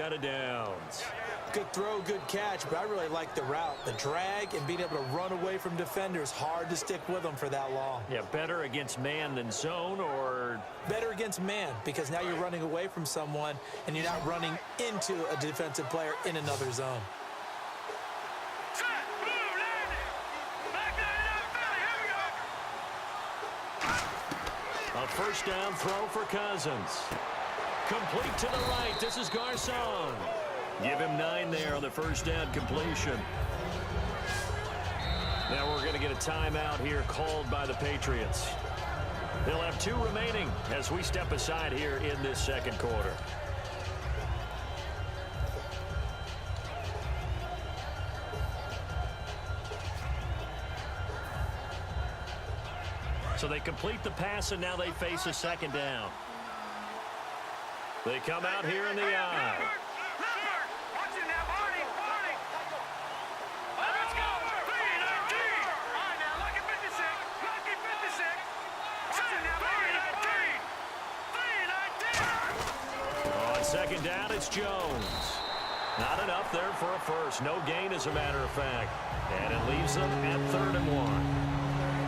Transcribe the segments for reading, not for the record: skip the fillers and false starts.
out of downs. Good throw, good catch, but I really like the route. The drag and being able to run away from defenders, hard to stick with them for that long. Yeah, better against man than zone, or? Better against man, because now you're running away from someone and you're not running into a defensive player in another zone. A first down throw for Cousins. Complete to the right. This is Garcon. Give him 9 there on the first down completion. Now we're going to get a timeout here called by the Patriots. They'll have 2 remaining as we step aside here in this second quarter. So they complete the pass, and now they face a second down. They come out here in the eye. On second down, it's Jones. Not enough there for a first. No gain, as a matter of fact. And it leaves them at 3rd and 1.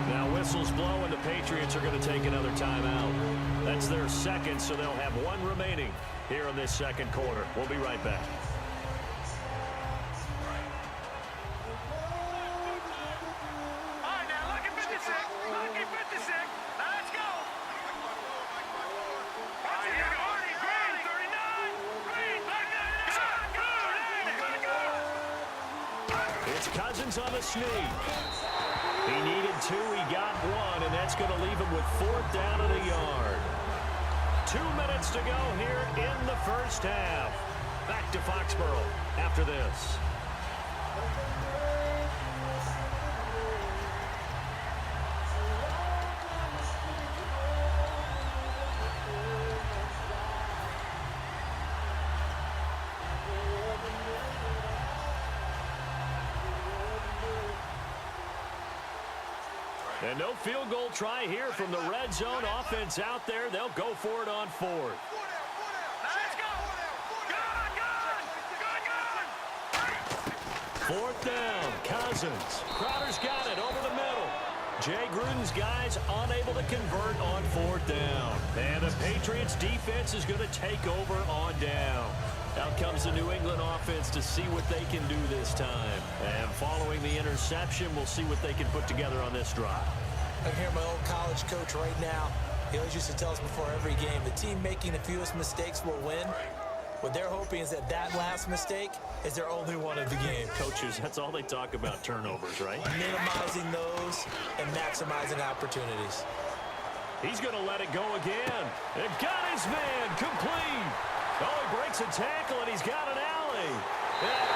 Now whistles blow, and the Patriots are going to take another timeout. That's their second, so they'll have 1 remaining here in this second quarter. We'll be right back. It's Cousins on the sneak. He needed 2, he got 1, and that's going to leave him with 4th down and a yard. 2 minutes to go here in the first half. Back to Foxborough after this. And no field goal try here from the red zone offense out there. They'll go for it on 4th. Fourth down, Cousins. Crowder's got it over the middle. Jay Gruden's guys unable to convert on 4th down. And the Patriots defense is going to take over on down. Out comes the New England offense to see what they can do this time. And following the interception, we'll see what they can put together on this drive. I hear my old college coach right now. He always used to tell us before every game, the team making the fewest mistakes will win. What they're hoping is that last mistake is their only one of the game. Coaches, that's all they talk about, turnovers, right? Minimizing those and maximizing opportunities. He's going to let it go again. And got his man complete. Oh, he breaks a tackle, and he's got an alley. And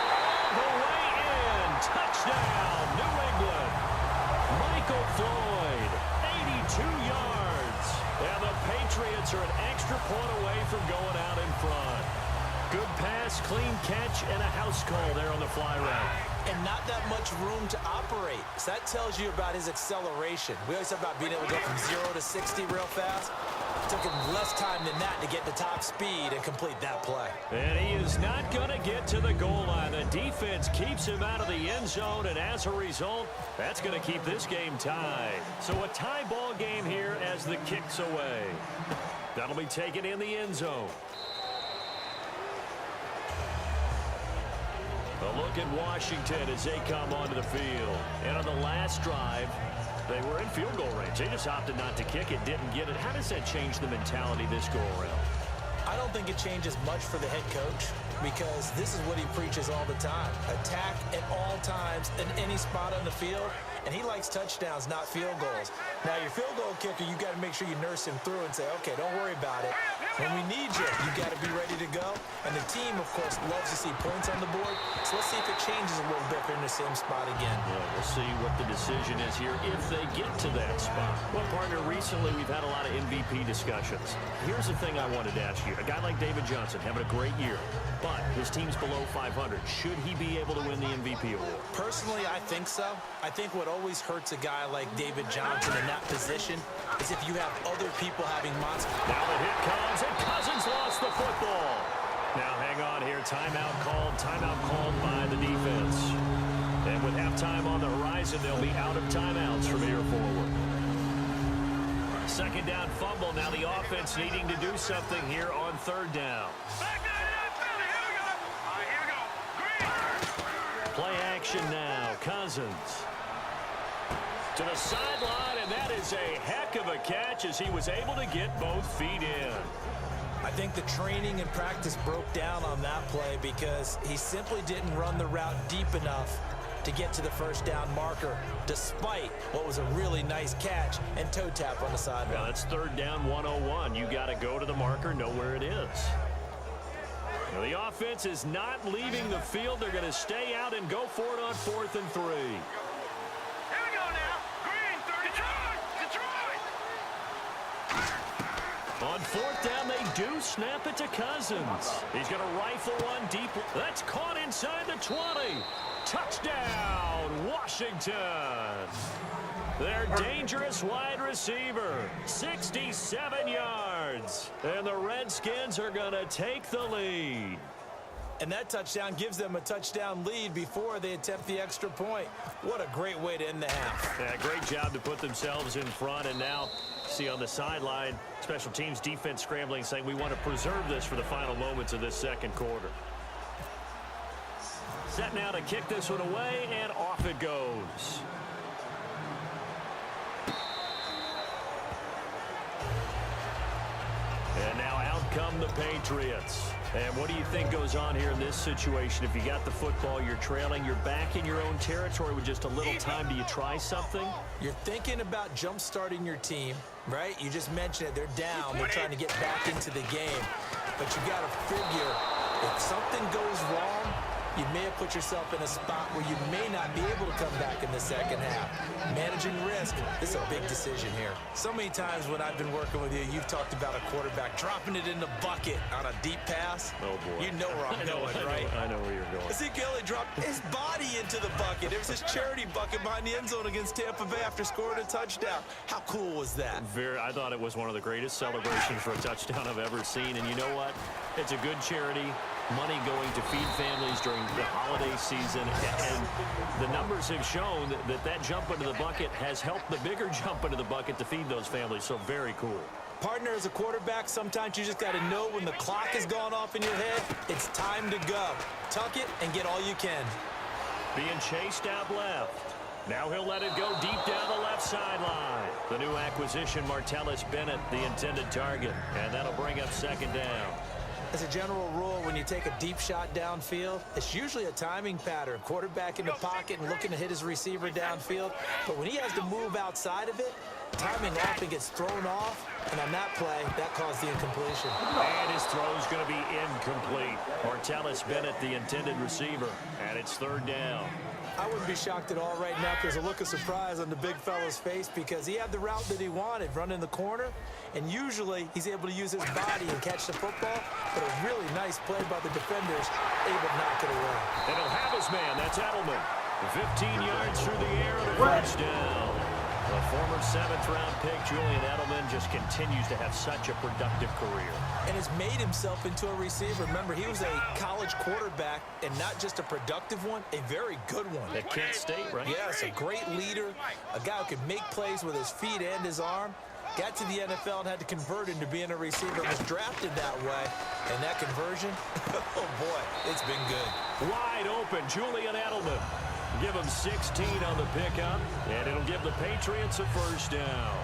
all the way in. Touchdown, New England. Michael Floyd, 82 yards. And the Patriots are an extra point away from going out in front. Good pass, clean catch, and a house call there on the fly route. And not that much room to operate. So that tells you about his acceleration. We always talk about being able to go from 0 to 60 real fast. It took him less time than that to get the top speed and complete that play. And he is not going to get to the goal line. The defense keeps him out of the end zone, and as a result, that's going to keep this game tied. So a tie ball game here as the kick's away. That'll be taken in the end zone. A look at Washington as they come onto the field. And on the last drive, they were in field goal range. They just opted not to kick it, didn't get it. How does that change the mentality this go-around? I don't think it changes much for the head coach because this is what he preaches all the time. Attack at all times in any spot on the field, and he likes touchdowns, not field goals. Now, your field goal kicker, you got to make sure you nurse him through and say, okay, don't worry about it. When we need you, you got to be ready to go. And the team, of course, loves to see points on the board. So let's see if it changes a little bit if they're in the same spot again. Yeah, we'll see what the decision is here if they get to that spot. Well, partner, recently we've had a lot of MVP discussions. Here's the thing I wanted to ask you. A guy like David Johnson having a great year, but his team's below 500. Should he be able to win the MVP award? Personally, I think so. I think what always hurts a guy like David Johnson in that position is if you have other people having monster. Now the hit comes, and Cousins lost the football. Now hang on here. Timeout called by the defense. And with halftime on the horizon, they'll be out of timeouts from here forward. Second down fumble. Now the offense needing to do something here on third down. Play action now. Cousins to the sideline, and that is a heck of a catch as he was able to get both feet in. I think the training and practice broke down on that play because he simply didn't run the route deep enough to get to the first down marker, despite what was a really nice catch and toe tap on the sideline. Now that's third down 101. You got to go to the marker, know where it is. Now the offense is not leaving the field. They're going to stay out and go for it on 4th and 3. On 4th down, they do snap it to Cousins. He's going to rifle one deep. That's caught inside the 20. Touchdown, Washington. Their dangerous wide receiver, 67 yards. And the Redskins are going to take the lead. And that touchdown gives them a touchdown lead before they attempt the extra point. What a great way to end the half. Yeah, great job to put themselves in front. And now, see on the sideline, special teams defense scrambling, saying we want to preserve this for the final moments of this second quarter. Set now to kick this one away, and off it goes. And now out come the Patriots. And what do you think goes on here in this situation? If you got the football, you're trailing, you're back in your own territory with just a little time. Do you try something? You're thinking about jump-starting your team, right? You just mentioned it. They're down. They're trying to get back into the game. But you got to figure if something goes wrong, you may have put yourself in a spot where you may not be able to come back in the second half. Managing risk, this is a big decision here. So many times when I've been working with you, you've talked about a quarterback dropping it in the bucket on a deep pass. Oh, boy. You know where I'm going, right? I know where you're going. Ezekiel dropped his body into the bucket. There was his charity bucket behind the end zone against Tampa Bay after scoring a touchdown. How cool was that? I thought it was one of the greatest celebrations for a touchdown I've ever seen. And you know what? It's a good charity. Money going to feed families during the holiday season, and the numbers have shown that jump into the bucket has helped the bigger jump into the bucket to feed those families, so very cool. Partner, as a quarterback, sometimes you just got to know when the clock has gone off in your head, it's time to go. Tuck it and get all you can. Being chased out left. Now he'll let it go deep down the left sideline. The new acquisition, Martellus Bennett, the intended target, and that'll bring up second down. As a general rule, when you take a deep shot downfield, it's usually a timing pattern. Quarterback in the pocket and looking to hit his receiver downfield. But when he has to move outside of it, timing often gets thrown off. And on that play, that caused the incompletion. And his throw's going to be incomplete. Martellus Bennett, the intended receiver. And it's third down. I wouldn't be shocked at all right now if there's a look of surprise on the big fella's face because he had the route that he wanted, running the corner. And usually he's able to use his body and catch the football. But a really nice play by the defenders, able to knock it away. And he'll have his man. That's Edelman. 15 yards through the air and a first down. The former 7th-round pick, Julian Edelman, just continues to have such a productive career. And has made himself into a receiver. Remember, he was a college quarterback, and not just a productive one, a very good one. At Kent State, right? Yes, a great leader, a guy who could make plays with his feet and his arm. Got to the NFL and had to convert into being a receiver. Was drafted that way. And that conversion, oh boy, it's been good. Wide open, Julian Edelman. Give him 16 on the pickup, and it'll give the Patriots a first down.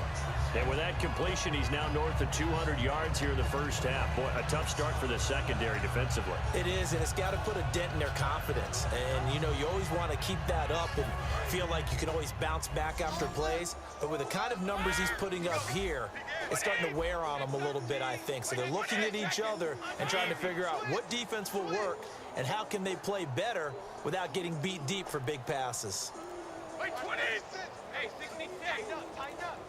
And with that completion, he's now north of 200 yards here in the first half. Boy, a tough start for the secondary defensively. It is, and it's got to put a dent in their confidence. And, you know, you always want to keep that up and feel like you can always bounce back after plays. But with the kind of numbers he's putting up here, it's starting to wear on them a little bit, I think. So they're looking at each other and trying to figure out what defense will work and how can they play better without getting beat deep for big passes. Wait, 20! Hey, 60, tighten up.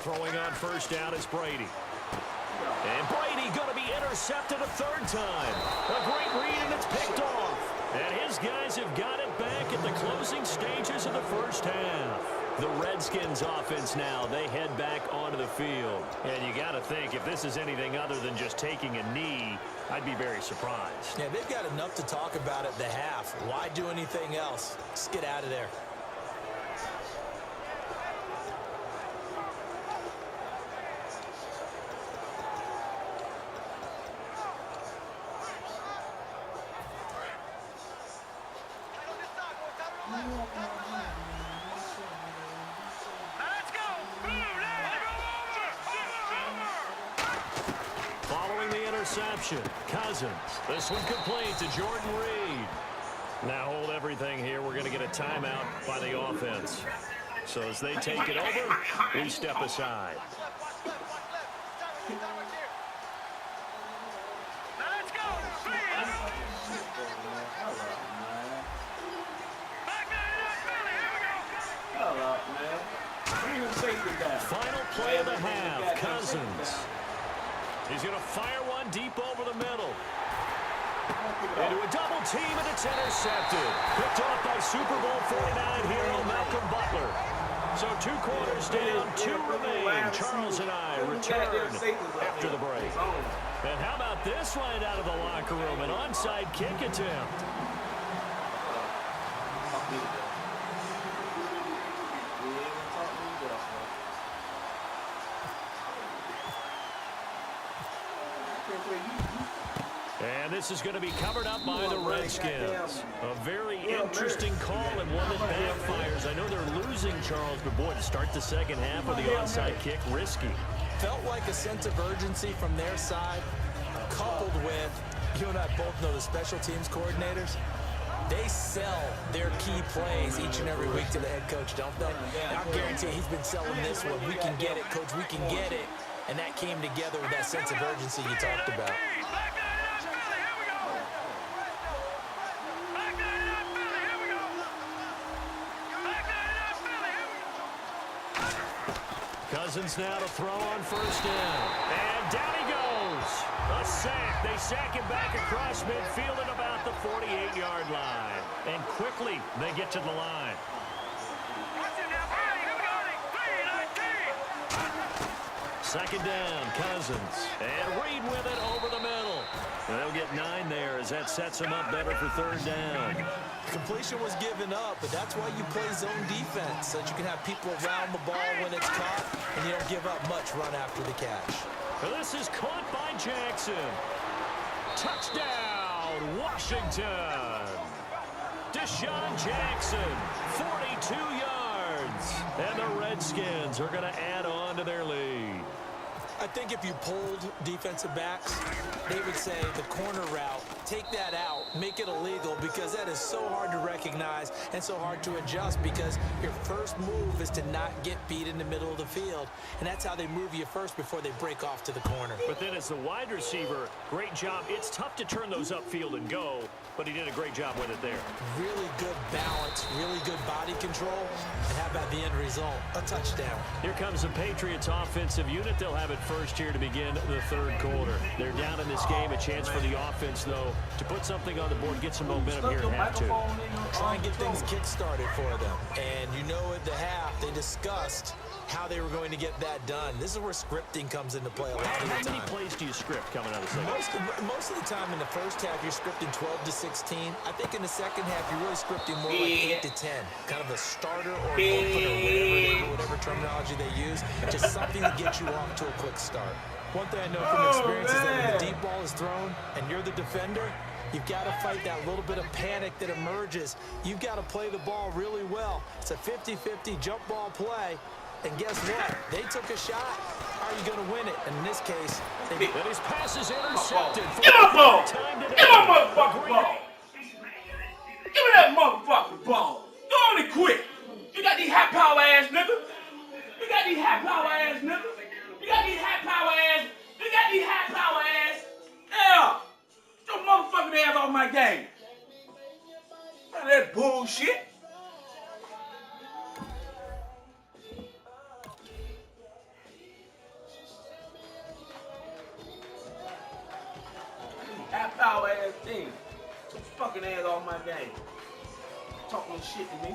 Throwing on first down is Brady. And Brady going to be intercepted a third time. A great read, and it's picked off. And his guys have got it back at the closing stages of the first half. The Redskins offense now, they head back onto the field. And you got to think, if this is anything other than just taking a knee, I'd be very surprised. Yeah, they've got enough to talk about at the half. Why do anything else? Just get out of there. Following the interception, Cousins. This one complete to Jordan Reed. Now hold everything here. We're going to get a timeout by the offense. So as they take it over, we step aside. Final play of the half, Cousins. He's going to fire one deep over the middle. Into a double team, and it's intercepted. Picked off by Super Bowl 49 hero Malcolm Butler. So 2 quarters down, 2 remain. Charles and I return after the break. And how about this right out of the locker room? An onside kick attempt. And this is going to be covered up by the Redskins. A very interesting call and one that backfires. I know they're losing Charles, but boy, to start the second half with the onside kick, risky. Felt like a sense of urgency from their side, coupled with, you and I both know the special teams coordinators, they sell their key plays each and every week to the head coach, don't they? And I guarantee he's been selling this one. We can get it, coach, we can get it. And that came together with that sense of urgency you talked about. Cousins now to throw on first down. And down he goes. A sack. They sack him back across midfield at about the 48-yard line. And quickly they get to the line. Second down, Cousins. And Reed with it over the middle. They'll get 9 there as that sets him up better for third down. Completion was given up, but that's why you play zone defense, so that you can have people around the ball when it's caught, and you don't give up much run after the catch. This is caught by Jackson. Touchdown, Washington. Deshaun Jackson, 42 yards. And the Redskins are going to add on to their lead. I think if you polled defensive backs, they would say the corner route, take that out, make it illegal, because that is so hard to recognize and so hard to adjust, because your first move is to not get beat in the middle of the field, and that's how they move you first before they break off to the corner. But then as the wide receiver, great job. It's tough to turn those upfield and go, but he did a great job with it there. Really good balance, really good body control, and how about the end result? A touchdown. Here comes the Patriots offensive unit. They'll have it first here to begin the third quarter. They're down in this game. A chance for the offense, though, to put something on the board, get some momentum here at half 2. Try and get things kick-started for them. And you know at the half, they discussed how they were going to get that done. This is where scripting comes into play a lot of the time. How many plays do you script coming out of the second? Most of the time in the first half, you're scripting 12 to 16. I think in the second half, you're really scripting more like 8 to 10. Kind of a starter or an opener, whatever terminology they use. Just something to get you off to a quick start. One thing I know from experience is that when the deep ball is thrown and you're the defender, you've got to fight that little bit of panic that emerges. You've got to play the ball really well. It's a 50-50 jump ball play. And guess what? They took a shot. Are you going to win it? And in this case, they did. And his pass is intercepted. Give my ball! Give my motherfucking ball! Give me that motherfucking ball! Go on and quit! You got these high power ass niggas! You got these high power ass niggas! You got these high power ass! You got these high power ass! Yeah! Get your motherfucking ass off my game! None of that bullshit! Half hour ass thing. Fucking ass off my game. Talking shit to me.